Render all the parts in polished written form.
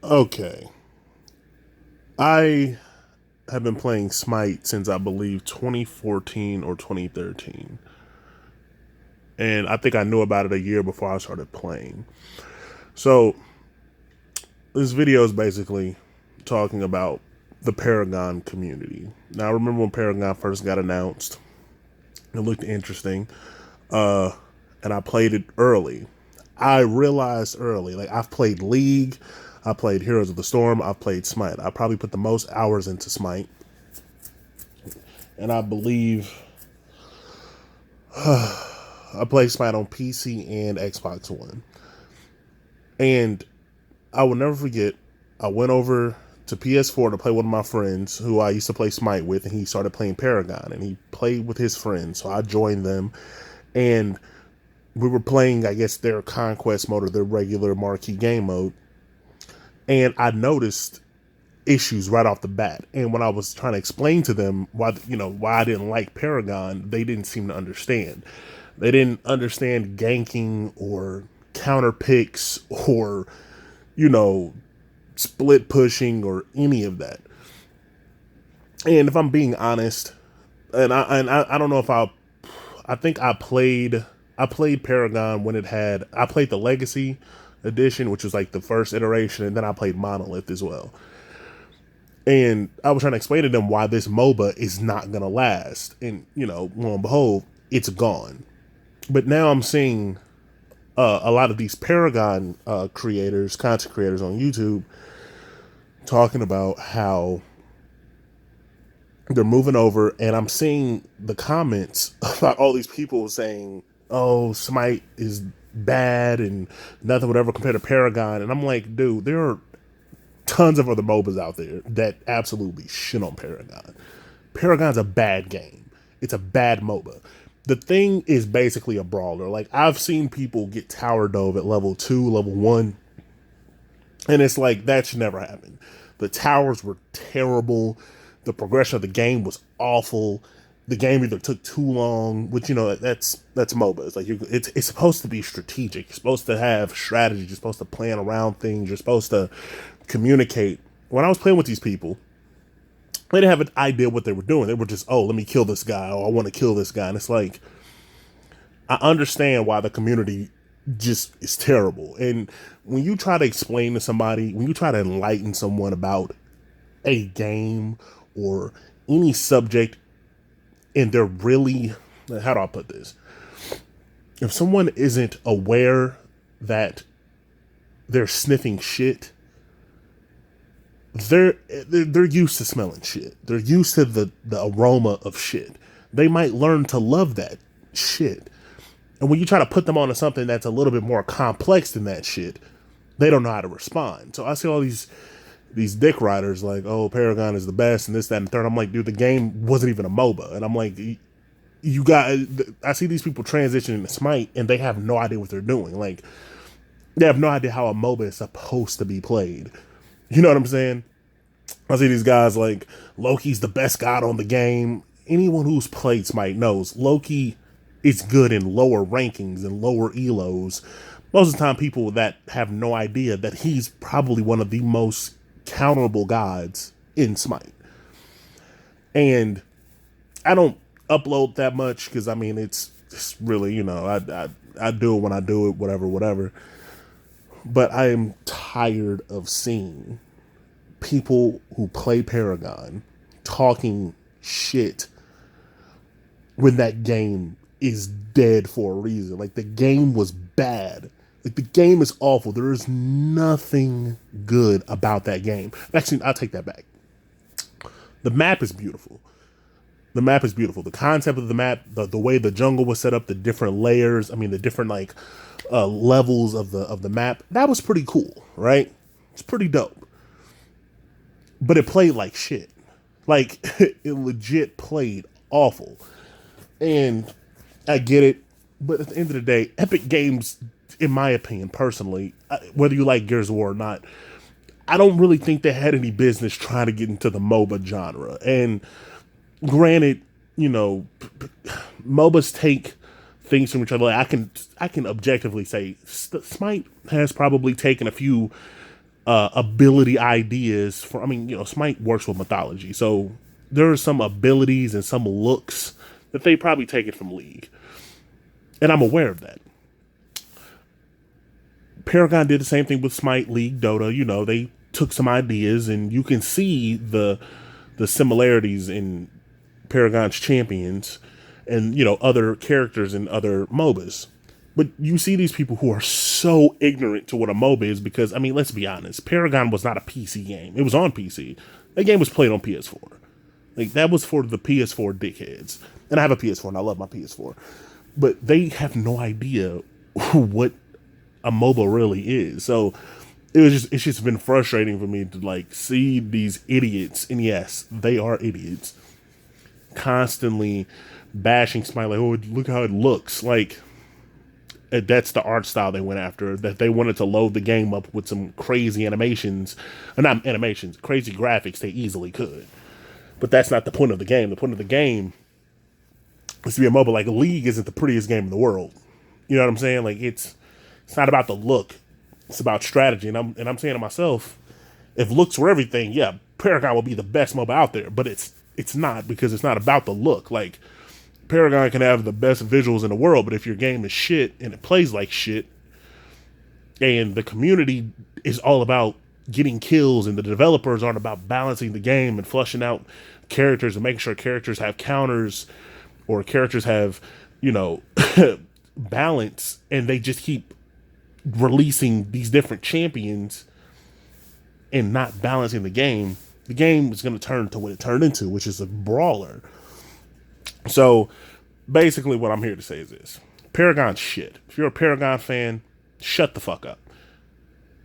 Okay. I have been playing Smite since I believe 2014 or 2013. And I think I knew about it a year before I started playing. So, this video is basically talking about the Paragon community. Now, I remember when Paragon first got announced, it looked interesting. Uh, and I played it early. I realized early, like I've played League, I played Heroes of the Storm, I've played Smite. I probably put the most hours into Smite, and I believe I played Smite on PC and Xbox One. And I will never forget, I went over to PS4 to play with one of my friends who I used to play Smite with, and he started playing Paragon, and he played with his friends, so I joined them, and we were playing, I guess, their conquest mode or their regular marquee game mode, and I noticed issues right off the bat. And when I was trying to explain to them why I didn't like Paragon, they didn't seem to understand. They didn't understand ganking or counter picks or you know split pushing or any of that. And if I'm being honest, and I don't know if I think I played Paragon when I played the Legacy edition, which was like the first iteration, and then I played Monolith as well. And I was trying to explain to them why this MOBA is not gonna last. And lo and behold, it's gone. But now I'm seeing a lot of these Paragon creators, content creators on YouTube, talking about how they're moving over, and I'm seeing the comments about all these people saying, "Oh, Smite is bad and nothing would ever compare to Paragon." And I'm like, dude, there are tons of other MOBAs out there that absolutely shit on Paragon. Paragon's a bad game. It's a bad MOBA. The thing is basically a brawler. Like, I've seen people get tower dove at level 2, level 1, and it's like that should never happen. The towers were terrible. The progression of the game was awful. The game either took too long, which that's MOBA. It's like it's supposed to be strategic. You're supposed to have strategy. You're supposed to plan around things. You're supposed to communicate. When I was playing with these people, they didn't have an idea what they were doing. They were just, oh, let me kill this guy. Oh, I want to kill this guy. And it's like, I understand why the community just is terrible. And when you try to explain to somebody, when you try to enlighten someone about a game or any subject, and they're really, how do I put this? If someone isn't aware that they're sniffing shit, they're used to smelling shit. They're used to the aroma of shit. They might learn to love that shit. And when you try to put them onto something that's a little bit more complex than that shit, they don't know how to respond. So I see all these dick riders like, oh, Paragon is the best and this, that, and the third. I'm like, dude, the game wasn't even a MOBA. And I'm like, you got, I see these people transitioning to Smite and they have no idea what they're doing. Like, they have no idea how a MOBA is supposed to be played. You know what I'm saying? I see these guys like, Loki's the best god on the game. Anyone who's played Smite knows Loki is good in lower rankings and lower elos. Most of the time, people that have no idea that he's probably one of the most counterable gods in Smite. And I don't upload that much because I mean it's really I do it when I do it, whatever, whatever. But I am tired of seeing people who play Paragon talking shit when that game is dead for a reason. Like, the game was bad. Like, the game is awful. There is nothing good about that game. Actually, I'll take that back. The map is beautiful. The map is beautiful. The concept of the map, the way the jungle was set up, the different layers, I mean the different like levels of the map, that was pretty cool, right? It's pretty dope. But it played like shit. Like it legit played awful. And I get it, but at the end of the day, Epic Games, in my opinion, personally, whether you like Gears of War or not, I don't really think they had any business trying to get into the MOBA genre. And granted, MOBAs take things from each other. Like, I can objectively say Smite has probably taken a few ability ideas for. I mean, Smite works with mythology, so there are some abilities and some looks that they probably take it from League, and I'm aware of that. Paragon did the same thing with Smite, League, Dota. They took some ideas, and you can see the similarities in Paragon's champions and other characters in other MOBAs. But you see these people who are so ignorant to what a MOBA is because, I mean, let's be honest. Paragon was not a PC game. It was on PC. That game was played on PS4. Like, that was for the PS4 dickheads. And I have a PS4 and I love my PS4. But they have no idea what a MOBA really is. So it's just been frustrating for me to like see these idiots, and yes, they are idiots, constantly bashing Smite like, oh, look how it looks. Like, that's the art style they went after, that they wanted to load the game up with some crazy animations, or not animations, crazy graphics they easily could. But that's not the point of the game. The point of the game is to be a MOBA. Like, League isn't the prettiest game in the world. You know what I'm saying? Like, it's not about the look. It's about strategy. And I'm saying to myself, if looks were everything, yeah, Paragon will be the best MOBA out there. But it's not, because it's not about the look. Like, Paragon can have the best visuals in the world, but if your game is shit and it plays like shit, and the community is all about getting kills and the developers aren't about balancing the game and flushing out characters and making sure characters have counters or characters have, balance, and they just keep releasing these different champions and not balancing the game is going to turn to what it turned into, which is a brawler. So basically what I'm here to say is this: Paragon's shit. If you're a Paragon fan, shut the fuck up.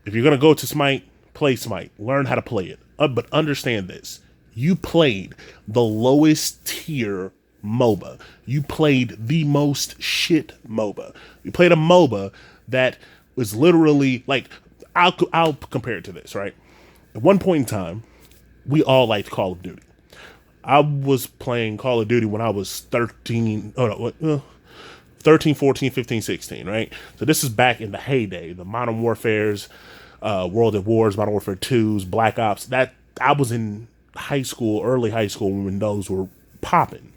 If you're going to go to Smite, play Smite. Learn how to play it. But understand this: you played the lowest tier MOBA. You played the most shit MOBA. You played a MOBA that was literally like, I'll compare it to this, right? At one point in time, we all liked Call of Duty. I was playing Call of Duty when I was 13, 14, 15, 16, right? So this is back in the heyday, the Modern Warfares, World at Wars, Modern Warfare 2s, Black Ops. That I was in high school, early high school, when those were popping.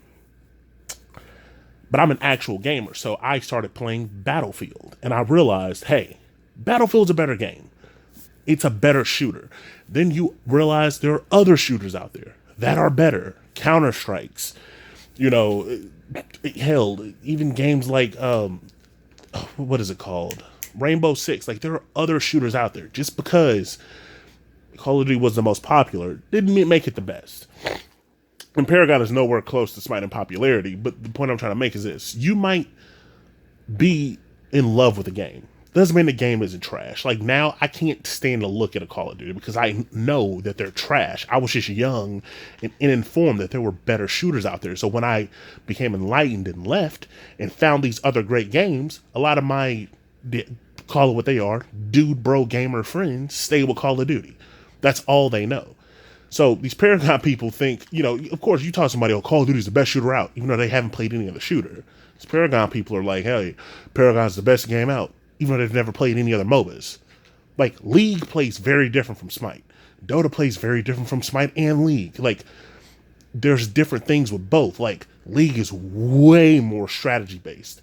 But I'm an actual gamer, so I started playing Battlefield, and I realized, hey, Battlefield's a better game. It's a better shooter. Then you realize there are other shooters out there that are better. Counter-Strikes, hell, even games like, what is it called? Rainbow Six. Like, there are other shooters out there. Just because Call of Duty was the most popular didn't make it the best. And Paragon is nowhere close to Smite in popularity, but the point I'm trying to make is this: you might be in love with the game. Doesn't mean the game isn't trash. Like, now I can't stand to look at a Call of Duty because I know that they're trash. I was just young and informed that there were better shooters out there. So when I became enlightened and left and found these other great games, a lot of my, call it what they are, dude bro gamer friends stay with Call of Duty. That's all they know. So these Paragon people think, of course, you talk to somebody, oh, Call of Duty is the best shooter out, even though they haven't played any other shooter. These Paragon people are like, hey, Paragon's the best game out, even though they've never played any other MOBAs. Like, League plays very different from Smite. Dota plays very different from Smite and League. Like, there's different things with both. Like, League is way more strategy-based.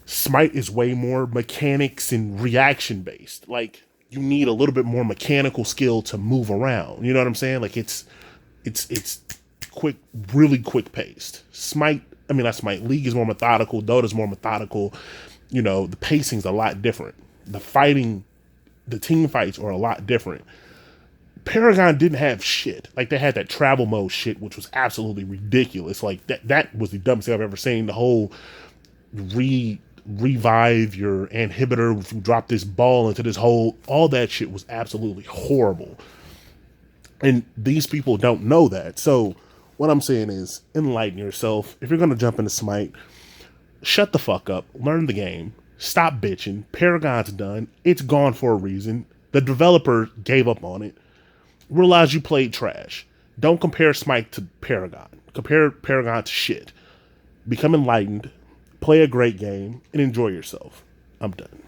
Smite is way more mechanics and reaction-based. Like, you need a little bit more mechanical skill to move around. You know what I'm saying? Like, it's quick, really quick paced. Not Smite. League is more methodical. Dota's more methodical. The pacing's a lot different. The team fights are a lot different. Paragon didn't have shit. Like, they had that travel mode shit, which was absolutely ridiculous. Like, that was the dumbest thing I've ever seen. The whole revive your inhibitor if you drop this ball into this hole, all that shit was absolutely horrible. And these people don't know that. So what I'm saying is, enlighten yourself. If you're going to jump into Smite, shut the fuck up, learn the game, stop bitching. Paragon's done. It's gone for a reason. The developer gave up on it. Realize you played trash. Don't compare Smite to Paragon. Compare Paragon to shit. Become enlightened. Play a great game and enjoy yourself. I'm done.